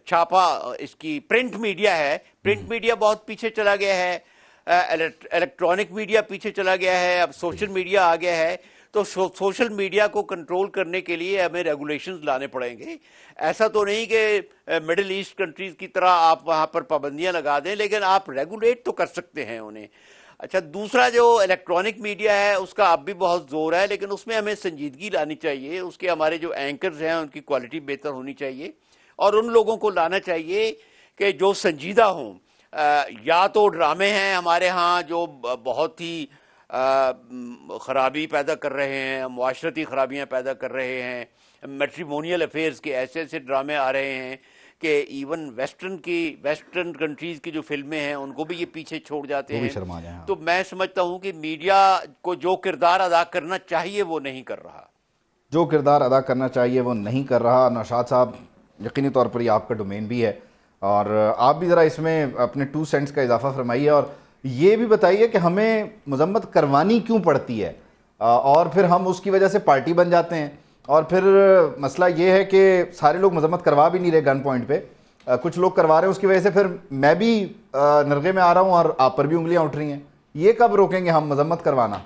چھاپا اس کی پرنٹ میڈیا ہے، پرنٹ میڈیا بہت پیچھے چلا گیا ہے، الیکٹرانک میڈیا پیچھے چلا گیا ہے، اب سوشل میڈیا آ گیا ہے. تو سوشل میڈیا کو کنٹرول کرنے کے لیے ہمیں ریگولیشنز لانے پڑیں گے. ایسا تو نہیں کہ مڈل ایسٹ کنٹریز کی طرح آپ وہاں پر پابندیاں لگا دیں، لیکن آپ ریگولیٹ تو کر سکتے ہیں انہیں. اچھا دوسرا جو الیکٹرانک میڈیا ہے اس کا اب بھی بہت زور ہے، لیکن اس میں ہمیں سنجیدگی لانی چاہیے. اس کے ہمارے جو اینکرز ہیں ان کی کوالٹی بہتر ہونی چاہیے، اور ان لوگوں کو لانا چاہیے کہ جو سنجیدہ ہوں. یا تو ڈرامے ہیں ہمارے ہاں جو بہت ہی خرابی پیدا کر رہے ہیں، معاشرتی خرابیاں پیدا کر رہے ہیں، میٹریمونیل افیئرز کے ایسے ایسے ڈرامے آ رہے ہیں کہ ایون ویسٹرن کنٹریز کی جو فلمیں ہیں ان کو بھی یہ پیچھے چھوڑ جاتے ہیں. تو میں سمجھتا ہوں کہ میڈیا کو جو کردار ادا کرنا چاہیے وہ نہیں کر رہا. جو کردار ادا کرنا چاہیے وہ نہیں کر رہا. نوشاد صاحب یقینی طور پر یہ آپ کا ڈومین بھی ہے اور آپ بھی ذرا اس میں اپنے 2 سینٹس کا اضافہ فرمائیے اور یہ بھی بتائیے کہ ہمیں مذمت کروانی کیوں پڑتی ہے اور پھر ہم اس کی وجہ سے پارٹی بن جاتے ہیں اور پھر مسئلہ یہ ہے کہ سارے لوگ مذمت کروا بھی نہیں رہے گن پوائنٹ پہ, کچھ لوگ کروا رہے ہیں, اس کی وجہ سے پھر میں بھی نرغے میں آ رہا ہوں اور آپ پر بھی انگلیاں اٹھ رہی ہیں. یہ کب روکیں گے ہم مذمت کروانا؟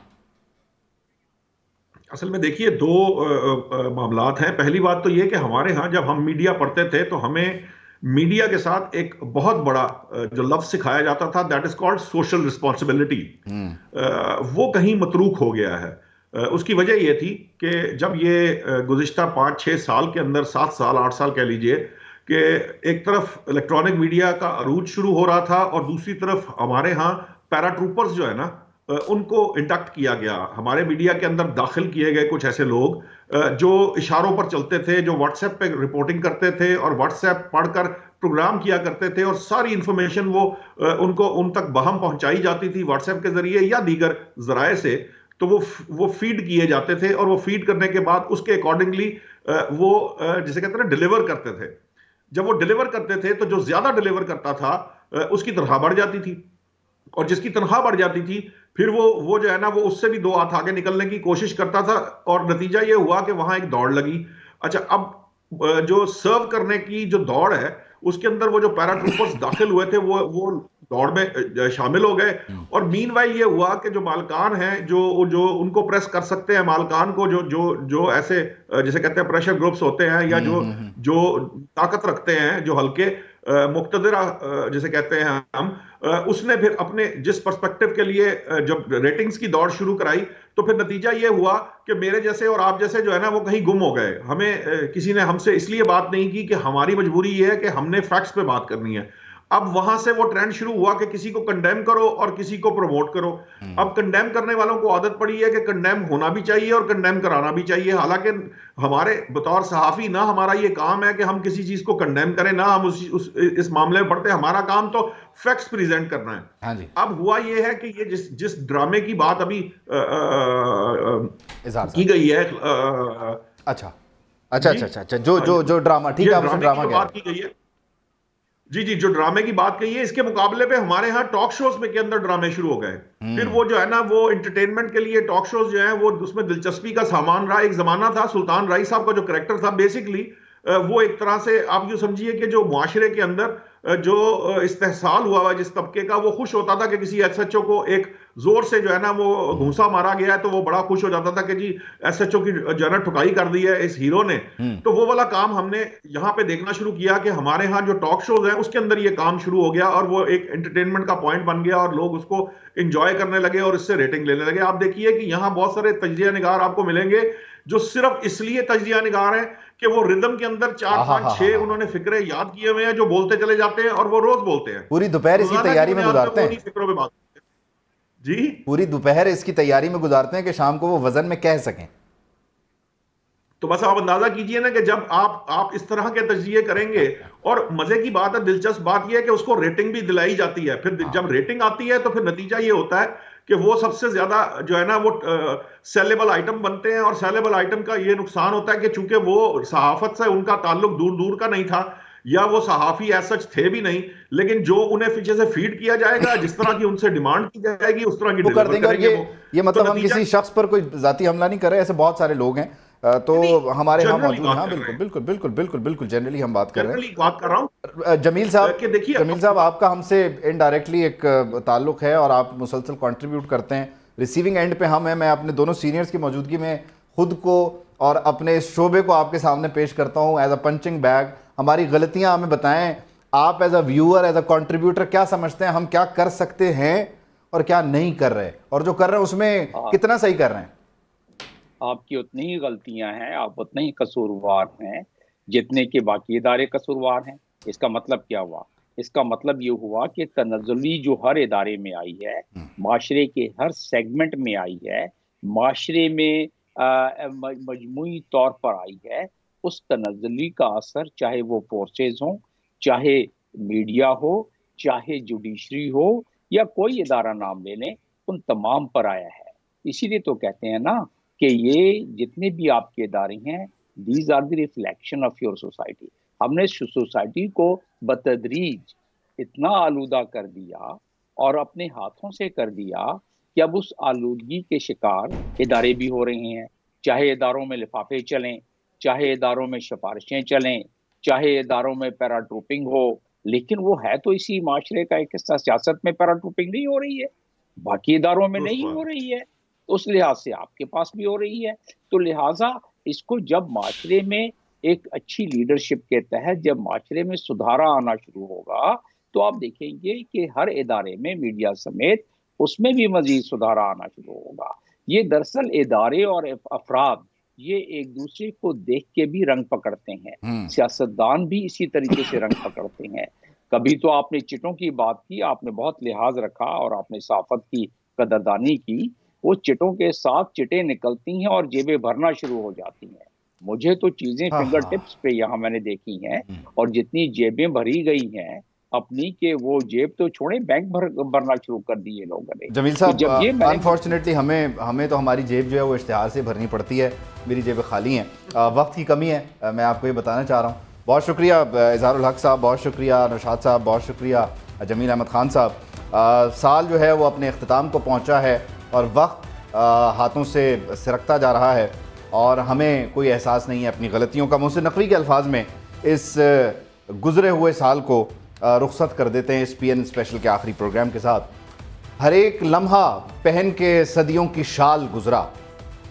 اصل میں دیکھیے 2 معاملات ہیں. پہلی بات تو یہ کہ ہمارے ہاں جب ہم میڈیا پڑھتے تھے تو ہمیں میڈیا کے ساتھ ایک بہت بڑا جو لفظ سکھایا جاتا تھا that is called social responsibility, وہ کہیں متروک ہو گیا ہے. اس کی وجہ یہ تھی کہ جب یہ گزشتہ 5-6 سال کے اندر 7 سال 8 سال کہہ لیجئے کہ ایک طرف الیکٹرانک میڈیا کا عروج شروع ہو رہا تھا اور دوسری طرف ہمارے ہاں پیرا ٹروپرز جو ہے نا ان کو انڈکٹ کیا گیا, ہمارے میڈیا کے اندر داخل کیے گئے کچھ ایسے لوگ جو اشاروں پر چلتے تھے, جو واٹس ایپ پہ رپورٹنگ کرتے تھے اور واٹس ایپ پڑھ کر پروگرام کیا کرتے تھے اور ساری انفارمیشن وہ ان تک بہم پہنچائی جاتی تھی واٹس ایپ کے ذریعے یا دیگر ذرائع سے. تو وہ فیڈ کیے جاتے تھے اور وہ فیڈ کرنے کے بعد اس کے اکارڈنگلی وہ جسے کہتے ہیں ڈیلیور کرتے تھے. جب وہ ڈیلیور کرتے تھے تو جو زیادہ ڈیلیور کرتا تھا اس کی تنخواہ بڑھ جاتی تھی اور جس کی تنخواہ بڑھ جاتی تھی پھر وہ جو ہے نا وہ اس سے بھی 2 ہاتھ آگے نکلنے کی کوشش کرتا تھا اور نتیجہ یہ ہوا کہ وہاں ایک دوڑ لگی. اچھا, اب جو سرو کرنے کی جو دوڑ ہے اس کے اندر وہ جو پیرا ٹروپرز داخل ہوئے تھے وہ دوڑ میں شامل ہو گئے اور مین وائل یہ ہوا کہ جو مالکان ہیں جو ان کو پریس کر سکتے ہیں, مالکان کو جو ایسے جسے کہتے ہیں پریشر گروپس ہوتے ہیں یا جو طاقت رکھتے ہیں, جو ہلکے مقتدرہ جسے کہتے ہیں ہم, اس نے پھر اپنے جس پرسپیکٹو کے لیے جب ریٹنگز کی دوڑ شروع کرائی تو پھر نتیجہ یہ ہوا کہ میرے جیسے اور آپ جیسے جو ہے نا وہ کہیں گم ہو گئے. ہمیں کسی نے ہم سے اس لیے بات نہیں کی کہ ہماری مجبوری یہ ہے کہ ہم نے فیکٹس پہ بات کرنی ہے. اب وہاں سے وہ ٹرینڈ شروع ہوا کہ کسی کو کنڈیم کرو اور کسی کو پروموٹ کرو. اب کنڈیم کرنے والوں کو عادت پڑی ہے کہ کنڈیم ہونا بھی چاہیے اور کنڈیم کرانا بھی چاہیے, حالانکہ ہمارے بطور صحافی نہ ہمارا یہ کام ہے کہ ہم کسی چیز کو کنڈیم کریں, نہ ہم اس معاملے میں پڑھتے. ہمارا کام تو فیکٹس پریزنٹ کرنا ہے. اب ہوا یہ ہے کہ یہ جس ڈرامے کی بات ابھی کی گئی ہے, اچھا جو ڈرامہ, ٹھیک ہے, بات کی گئی ہے جی جو ڈرامے کی بات کہی ہے, اس کے مقابلے پہ ہمارے ہاں ٹاک شوز میں کے اندر ڈرامے شروع ہو گئے. پھر وہ جو ہے نا وہ انٹرٹینمنٹ کے لیے ٹاک شوز جو ہیں وہ اس میں دلچسپی کا سامان رہا. ایک زمانہ تھا سلطان رائی صاحب کا جو کریکٹر تھا, بیسکلی وہ ایک طرح سے آپ یوں سمجھیے کہ جو معاشرے کے اندر جو استحصال ہوا ہوا جس طبقے کا, وہ خوش ہوتا تھا کہ کسی ایس ایچ او کو ایک زور سے جو ہے نا وہ گھونسا مارا گیا ہے تو وہ بڑا خوش ہو جاتا تھا کہ جی ایس ایچ او کی جو ہے نا ٹھکائی کر دی ہے اس ہیرو نے. تو وہ والا کام ہم نے یہاں پہ دیکھنا شروع کیا کہ ہمارے ہاں جو ٹاک شوز ہیں اس کے اندر یہ کام شروع ہو گیا اور وہ ایک انٹرٹینمنٹ کا پوائنٹ بن گیا اور لوگ اس کو انجوائے کرنے لگے اور اس سے ریٹنگ لینے لگے. آپ دیکھیے کہ یہاں بہت سارے تجزیہ نگار آپ کو ملیں گے جو صرف اس لیے تجزیہ نگار ہیں کہ وہ ردم کے اندر 4-5-6 انہوں نے فکرے یاد کیے ہوئے ہیں جو بولتے چلے جاتے ہیں اور وہ روز بولتے ہیں. پوری دوپہر اس کی تیاری میں گزارتے ہیں. فکروں پہ بات جی پوری دوپہر اس کی تیاری میں گزارتے ہیں کہ شام کو وہ وزن میں کہہ سکیں. تو بس آپ اندازہ کیجئے نا کہ جب آپ اس طرح کے تجزیے کریں گے, اور مزے کی بات ہے, دلچسپ بات یہ ہے کہ اس کو ریٹنگ بھی دلائی جاتی ہے. پھر جب ریٹنگ آتی ہے تو پھر نتیجہ یہ ہوتا ہے کہ وہ سب سے زیادہ جو ہے نا وہ سیلیبل آئٹم بنتے ہیں, اور سیلیبل آئٹم کا یہ نقصان ہوتا ہے کہ چونکہ وہ صحافت سے ان کا تعلق دور دور کا نہیں تھا یا وہ صحافی ایز سچ تھے بھی نہیں, لیکن جو انہیں پیچھے سے فیڈ کیا جائے گا, جس طرح کی ان سے ڈیمانڈ کی جائے گی اس طرح کی ڈیلیور کریں گے. یہ مطلب ہم کسی شخص پر کوئی ذاتی حملہ نہیں کر رہے, ایسے بہت سارے لوگ ہیں تو ہمارے ہاں موجود ہیں. ہاں بالکل جنرلی ہم بات کر رہے ہیں. جمیل صاحب آپ کا ہم سے انڈائریکٹلی ایک تعلق ہے اور آپ مسلسل کنٹریبیوٹ کرتے ہیں. ریسیونگ اینڈ پہ ہم ہیں. میں اپنے دونوں سینئرز کی موجودگی میں خود کو اور اپنے اس شعبے کو آپ کے سامنے پیش کرتا ہوں ایز اے پنچنگ بیگ. ہماری غلطیاں ہمیں بتائیں. آپ as a viewer, as a contributor کیا سمجھتے ہیں ہم کیا کر سکتے ہیں اور کیا نہیں کر رہے, اور جو کر رہے ہیں اس میں کتنا صحیح کر رہے ہیں؟ آپ کی اتنی ہی غلطیاں ہیں, آپ اتنے ہی قصوروار ہیں جتنے کہ باقی ادارے قصوروار ہیں. اس کا مطلب کیا ہوا؟ اس کا مطلب یہ ہوا کہ تنزلی جو ہر ادارے میں آئی ہے معاشرے کے ہر سیگمنٹ میں آئی ہے، معاشرے میں مجموعی طور پر آئی ہے، اس تنزلی کا اثر چاہے وہ فورسز ہوں، چاہے میڈیا ہو، چاہے جوڈیشری ہو، یا کوئی ادارہ نام لے لیں، ان تمام پر آیا ہے۔ اسی لیے تو کہتے ہیں نا کہ یہ جتنے بھی آپ کے ادارے ہیں، these are the reflection of your society. ہم نے سوسائٹی کو بتدریج اتنا آلودہ کر دیا اور اپنے ہاتھوں سے کر دیا کہ اب اس آلودگی کے شکار ادارے بھی ہو رہے ہیں، چاہے اداروں میں لفافے چلیں، چاہے اداروں میں سفارشیں چلیں، چاہے اداروں میں پیراٹروپنگ ہو، لیکن وہ ہے تو اسی معاشرے کا ایک حصہ۔ سیاست میں پیراٹروپنگ نہیں ہو رہی ہے، باقی اداروں میں نہیں ہو رہی ہے، اس لحاظ سے آپ کے پاس بھی ہو رہی ہے۔ تو لہٰذا اس کو جب معاشرے میں ایک اچھی لیڈرشپ کے تحت جب معاشرے میں سدھارا آنا شروع ہوگا تو آپ دیکھیں گے کہ ہر ادارے میں میڈیا سمیت اس میں بھی مزید سدھارا آنا شروع ہوگا۔ یہ دراصل ادارے اور افراد یہ ایک دوسرے کو دیکھ کے بھی رنگ پکڑتے ہیں، سیاستدان بھی اسی طریقے سے رنگ پکڑتے ہیں۔ کبھی تو آپ نے چٹوں کی بات کی، آپ نے بہت لحاظ رکھا اور آپ نے صحافت کی قدردانی کی، وہ چٹوں کے ساتھ چٹیں نکلتی ہیں اور جیبیں بھرنا شروع ہو جاتی ہیں۔ مجھے تو چیزیں فنگر ٹپس پہ یہاں میں نے دیکھی ہیں، اور جتنی جیبیں بھری گئی ہیں اپنی، کہ وہ جیب تو چھوڑیں، بینک بھرنا شروع کر دیے لوگوں نے۔ جمیل صاحب، انفارچونیٹلی ہمیں تو ہماری جیب جو ہے وہ اشتہار سے بھرنی پڑتی ہے، میری جیبیں خالی ہیں، وقت کی کمی ہے، میں آپ کو یہ بتانا چاہ رہا ہوں۔ بہت شکریہ اظہار الحق صاحب، بہت شکریہ نوشاد صاحب، بہت شکریہ جمیل احمد خان صاحب۔ سال جو ہے وہ اپنے اختتام کو پہنچا ہے اور وقت ہاتھوں سے سرکتا جا رہا ہے، اور ہمیں کوئی احساس نہیں ہے اپنی غلطیوں کا۔ محسن نقوی کے الفاظ میں اس گزرے ہوئے سال کو رخصت کر دیتے ہیں اس پی این اسپیشل کے آخری پروگرام کے ساتھ۔ ہر ایک لمحہ پہن کے صدیوں کی شال گزرا،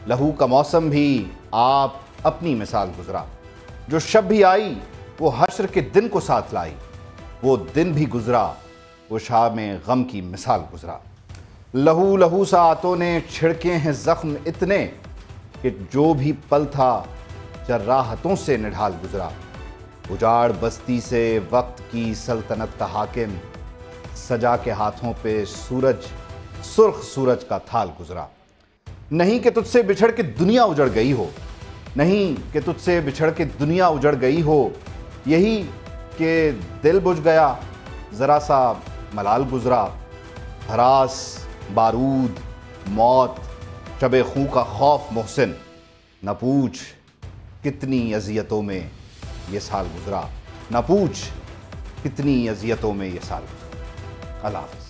لہو کا موسم بھی آپ اپنی مثال گزرا، جو شب بھی آئی وہ حشر کے دن کو ساتھ لائی، وہ دن بھی گزرا وہ شام غم کی مثال گزرا۔ لہو لہو ساعتوں نے چھڑکے ہیں زخم اتنے کہ جو بھی پل تھا جراحتوں سے نڈھال گزرا۔ اجاڑ بستی سے وقت کی سلطنت کا حاکم، سجا کے ہاتھوں پہ سورج، سرخ سورج کا تھال گزرا۔ نہیں کہ تجھ سے بچھڑ کے دنیا اجڑ گئی ہو، نہیں کہ تجھ سے بچھڑ کے دنیا اجڑ گئی ہو، یہی کہ دل بجھ گیا ذرا سا ملال گزرا۔ ہراس، بارود، موت، شب خوں کا خوف محسن، نہ پوچھ کتنی اذیتوں میں یہ سال گزرا، نہ پوچھ کتنی اذیتوں میں یہ سال گزرا۔ اللہ حافظ۔